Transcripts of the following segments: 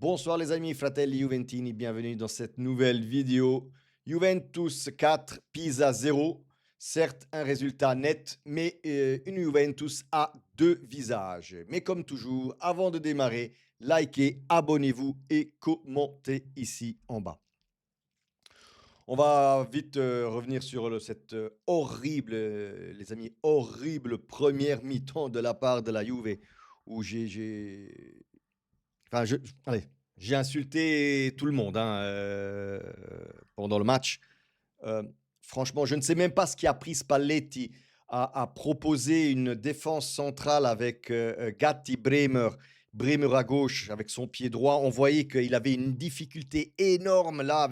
Bonsoir les amis, fratelli Juventini, bienvenue dans cette nouvelle vidéo. Juventus 4, Pisa 0. Certes, un résultat net, mais une Juventus a deux visages. Mais comme toujours, avant de démarrer, likez, abonnez-vous et commentez ici en bas. On va vite revenir sur cette horrible, les amis, horrible première mi-temps de la part de la Juve, où Enfin, allez, j'ai insulté tout le monde hein, pendant le match. Euh, Franchement, je ne sais même pas ce qui a pris Spalletti à proposer une défense centrale avec Gatti, Bremer, Bremer à gauche avec son pied droit. On voyait qu'il avait une difficulté énorme là.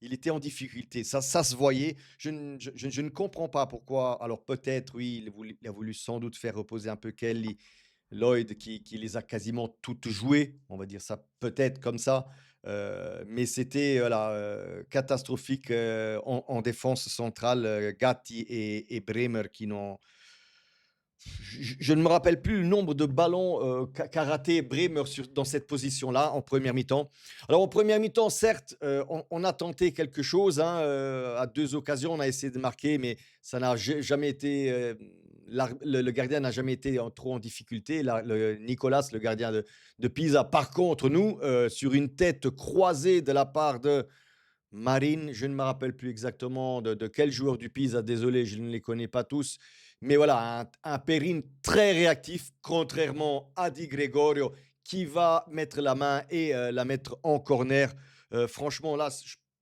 Il était en difficulté. Ça se voyait. Je ne comprends pas pourquoi. Alors peut-être, oui, il a voulu sans doute faire reposer un peu Kelly. Lloyd qui les a quasiment toutes jouées, on va dire ça peut-être comme ça, mais c'était voilà, catastrophique en défense centrale. Gatti et Bremer qui n'ont, je ne me rappelle plus le nombre de ballons qu'a raté Bremer dans cette position-là en première mi-temps. Alors en première mi-temps, certes, on a tenté quelque chose. Hein, à deux occasions, on a essayé de marquer, mais ça n'a jamais été. Le gardien n'a jamais été trop en difficulté. Nicolas, le gardien de Pisa. Par contre, nous, sur une tête croisée de la part de Marine, je ne me rappelle plus exactement de quel joueur du Pisa, désolé, je ne les connais pas tous. Mais voilà, un Perrin très réactif, contrairement à Di Gregorio, qui va mettre la main et la mettre en corner. Franchement, là,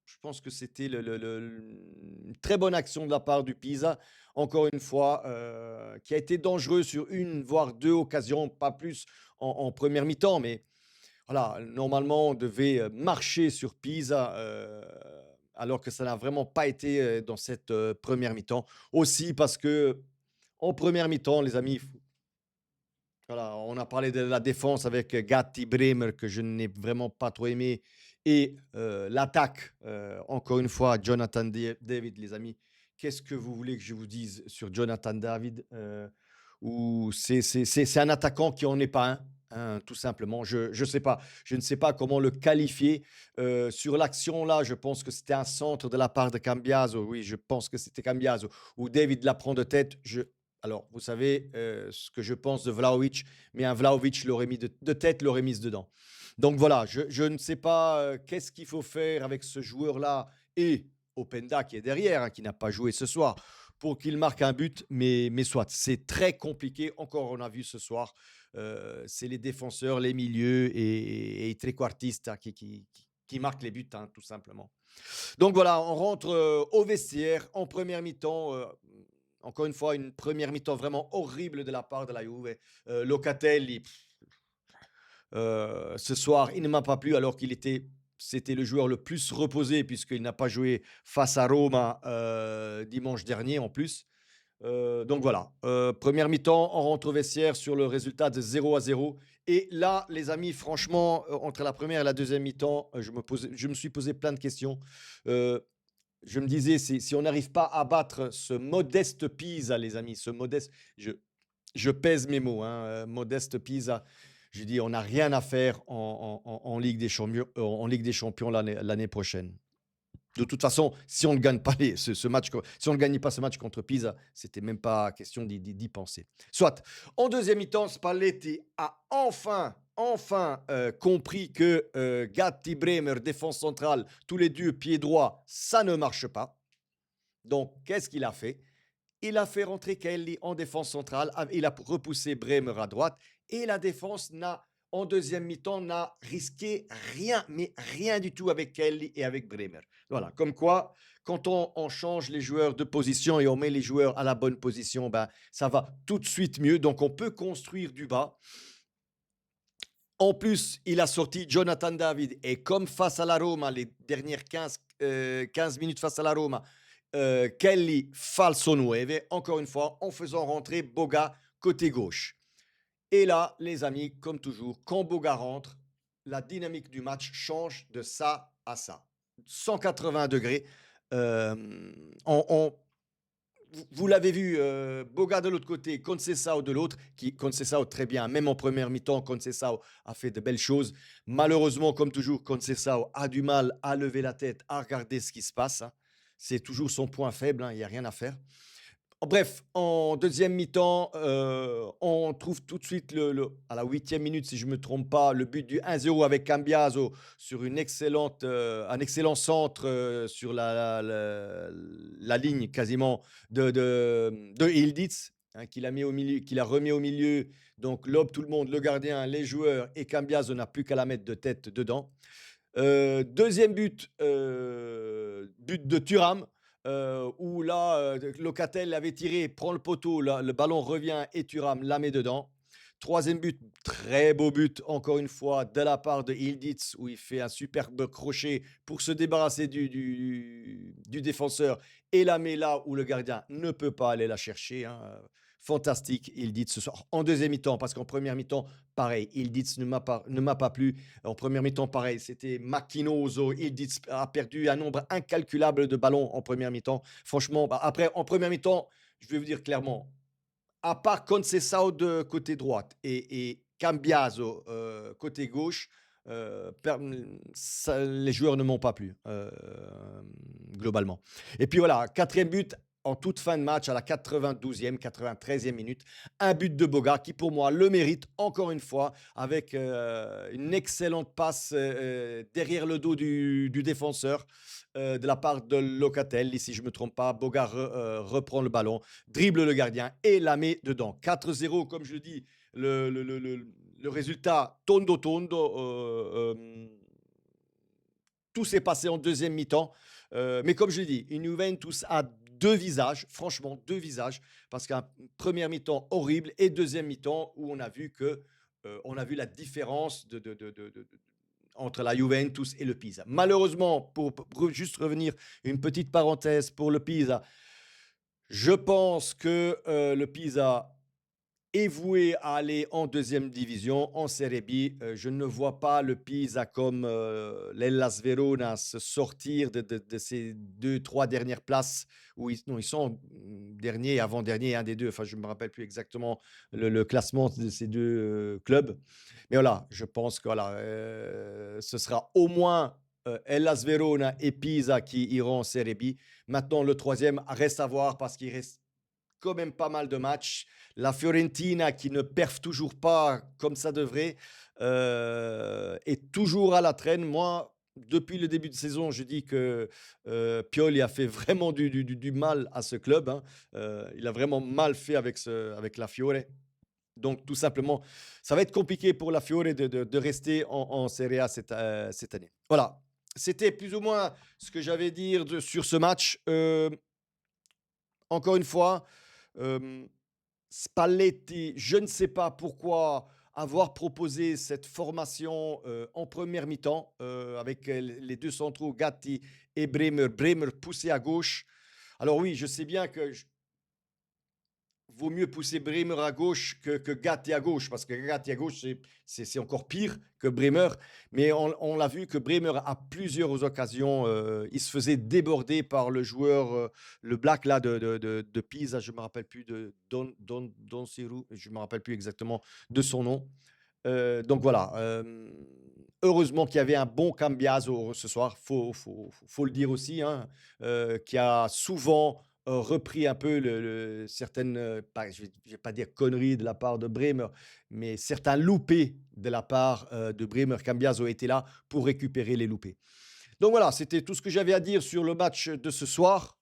je pense que c'était une très bonne action de la part du Pisa, encore une fois, qui a été dangereux sur une, voire deux occasions, pas plus en première mi-temps, mais voilà, normalement, on devait marcher sur Pisa, alors que ça n'a vraiment pas été dans cette première mi-temps. Aussi parce que en première mi-temps, les amis, voilà, on a parlé de la défense avec Gatti, Bremer, que je n'ai vraiment pas trop aimé, et l'attaque, encore une fois, Jonathan David, les amis. Qu'est-ce que vous voulez que je vous dise sur Jonathan David? C'est un attaquant qui n'en est pas un. Hein, tout simplement, sais pas, je ne sais pas comment le qualifier sur l'action là. Je pense que c'était un centre de la part de Cambiaso. Oui, je pense que c'était Cambiaso où David la prend de tête. Alors, vous savez ce que je pense de Vlahovic, mais un Vlahovic l'aurait mis de tête, l'aurait mise dedans. Donc voilà, je ne sais pas qu'est-ce qu'il faut faire avec ce joueur-là et Openda qui est derrière, hein, qui n'a pas joué ce soir, pour qu'il marque un but, mais soit, c'est très compliqué. Encore, on a vu ce soir, c'est les défenseurs, les milieux et les trequartistes hein, qui marquent les buts, hein, tout simplement. Donc voilà, on rentre au vestiaire en première mi-temps. Encore une fois, une première mi-temps vraiment horrible de la part de la Juve. Locatelli, ce soir, il ne m'a pas plu alors c'était le joueur le plus reposé puisqu'il n'a pas joué face à Roma dimanche dernier en plus. Donc voilà, première mi-temps, on rentre au vestiaire sur le résultat de 0-0. Et là, les amis, franchement, entre la première et la deuxième mi-temps, je me suis posé plein de questions. Euh, je me disais, si on n'arrive pas à battre ce modeste Pisa, les amis, je, je pèse mes mots, hein, modeste Pisa, je dis, on n'a rien à faire en Ligue des Champions, en Ligue des Champions l'année prochaine. De toute façon, si on ne gagne pas ce match, si on ne gagne pas ce match contre Pisa, c'était même pas question d'y penser. Soit, en deuxième mi-temps, Spalletti a enfin compris que Gatti, Bremer, défense centrale, tous les deux pieds droits, ça ne marche pas. Donc, qu'est-ce qu'il a fait? Il a fait rentrer Kelly en défense centrale, il a repoussé Bremer à droite et la défense en deuxième mi-temps, n'a risqué rien, mais rien du tout avec Kelly et avec Bremer. Voilà, comme quoi, quand on change les joueurs de position et on met les joueurs à la bonne position, ben, ça va tout de suite mieux. Donc, on peut construire du bas. En plus, il a sorti Jonathan David et comme face à la Roma, les dernières 15 minutes face à la Roma, Kelly falso nueve, encore une fois, en faisant rentrer Boga côté gauche. Et là, les amis, comme toujours, quand Boga rentre, la dynamique du match change de ça à ça. 180 degrés. Euh, on, vous l'avez vu, Boga de l'autre côté, Conceição de l'autre, qui Conceição très bien, même en première mi-temps, Conceição a fait de belles choses. Malheureusement, comme toujours, Conceição a du mal à lever la tête, à regarder ce qui se passe, hein. C'est toujours son point faible, hein, il y a rien à faire. Bref, en deuxième mi-temps, on trouve tout de suite à la 8e minute, si je ne me trompe pas, le but du 1-0 avec Cambiaso sur un excellent centre sur la ligne quasiment de Yildiz, hein, qu'il a remis au milieu. Donc, lobe tout le monde, le gardien, les joueurs, et Cambiaso n'a plus qu'à la mettre de tête dedans. Deuxième but, but de Thuram, où là, Locatel avait tiré, prend le poteau, le ballon revient et Thuram la met dedans. Troisième but, très beau but, encore une fois, de la part de Yildiz, où il fait un superbe crochet pour se débarrasser du défenseur et la met là où le gardien ne peut pas aller la chercher, hein. Fantastique, Yildiz ce soir. En deuxième mi-temps, parce qu'en première mi-temps, pareil, Yildiz ne m'a pas plu. En première mi-temps, pareil, c'était macchinoso. Yildiz a perdu un nombre incalculable de ballons en première mi-temps. Franchement, après, en première mi-temps, je vais vous dire clairement, à part Conceição de côté droite et Cambiaso côté gauche, les joueurs ne m'ont pas plu, globalement. Et puis voilà, quatrième but en toute fin de match, à la 92e, 93e minute, un but de Boga qui pour moi le mérite encore une fois avec une excellente passe derrière le dos du défenseur de la part de Locatel. Si je ne me trompe pas, Boga reprend le ballon, dribble le gardien et la met dedans. 4-0, comme je le dis, le résultat tondo tondo. Tout s'est passé en deuxième mi-temps. Mais comme je l'ai dit, une Juventus a deux visages, franchement deux visages, parce qu'un première mi-temps horrible et deuxième mi-temps où on a vu on a vu la différence entre la Juventus et le Pisa. Malheureusement, pour juste revenir, une petite parenthèse pour le Pisa, je pense que le Pisa est voué à aller en deuxième division, en Serie B. Je ne vois pas le Pisa comme l'Hellas Verona se sortir de ces deux, trois dernières places où ils sont derniers, avant-derniers, un des deux. Enfin, je ne me rappelle plus exactement le classement de ces deux clubs. Mais voilà, je pense que voilà, ce sera au moins Hellas Verona et Pisa qui iront en Serie B. Maintenant, le troisième reste à voir parce qu'il reste quand même pas mal de matchs. La Fiorentina qui ne perf toujours pas comme ça devrait est toujours à la traîne. Moi, depuis le début de saison, je dis que Pioli a fait vraiment du mal à ce club, hein. Il a vraiment mal fait avec la Fiore. Donc, tout simplement, ça va être compliqué pour la Fiore de rester en Serie A cette année. Voilà, c'était plus ou moins ce que j'avais à dire sur ce match. Encore une fois, Spalletti, je ne sais pas pourquoi avoir proposé cette formation en première mi-temps avec les deux centraux, Gatti et Bremer. Bremer poussé à gauche. Alors oui, je sais bien que vaut mieux pousser Bremer à gauche que Gatti à gauche, parce que Gatti à gauche, c'est encore pire que Bremer. Mais on l'a vu que Bremer, à plusieurs occasions, il se faisait déborder par le joueur, le Black là, de Pisa, je ne me rappelle plus, de Don Sirou, je ne me rappelle plus exactement de son nom. Donc voilà, heureusement qu'il y avait un bon Cambiaso ce soir, faut le dire aussi, hein, qui a souvent repris un peu certaines, je ne vais pas dire conneries de la part de Bremer, mais certains loupés de la part de Bremer. Cambiaso était là pour récupérer les loupés. Donc voilà, c'était tout ce que j'avais à dire sur le match de ce soir.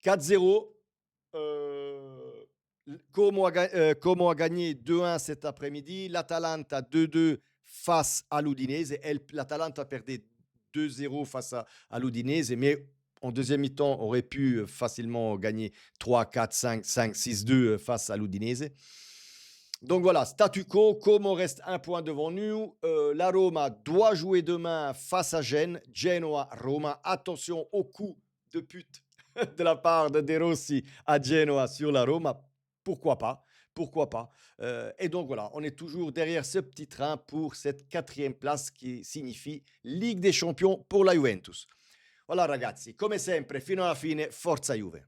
4-0. Como a gagné 2-1 cet après-midi. L'Atalanta 2-2 face à l'Udinese. L'Atalanta perdait 2-0 face à l'Udinese, mais en deuxième mi-temps, aurait pu facilement gagner 3, 4, 5, 5, 6-2 face à l'Udinese. Donc voilà, statu quo, Como reste un point devant nous. La Roma doit jouer demain face à Gênes. Genoa-Roma, attention au coup de pute de la part de De Rossi à Genoa sur la Roma. Pourquoi pas? Pourquoi pas? Et donc voilà, on est toujours derrière ce petit train pour cette 4e place qui signifie Ligue des Champions pour la Juventus. Voilà ragazzi, come sempre, fino alla fine, forza Juve!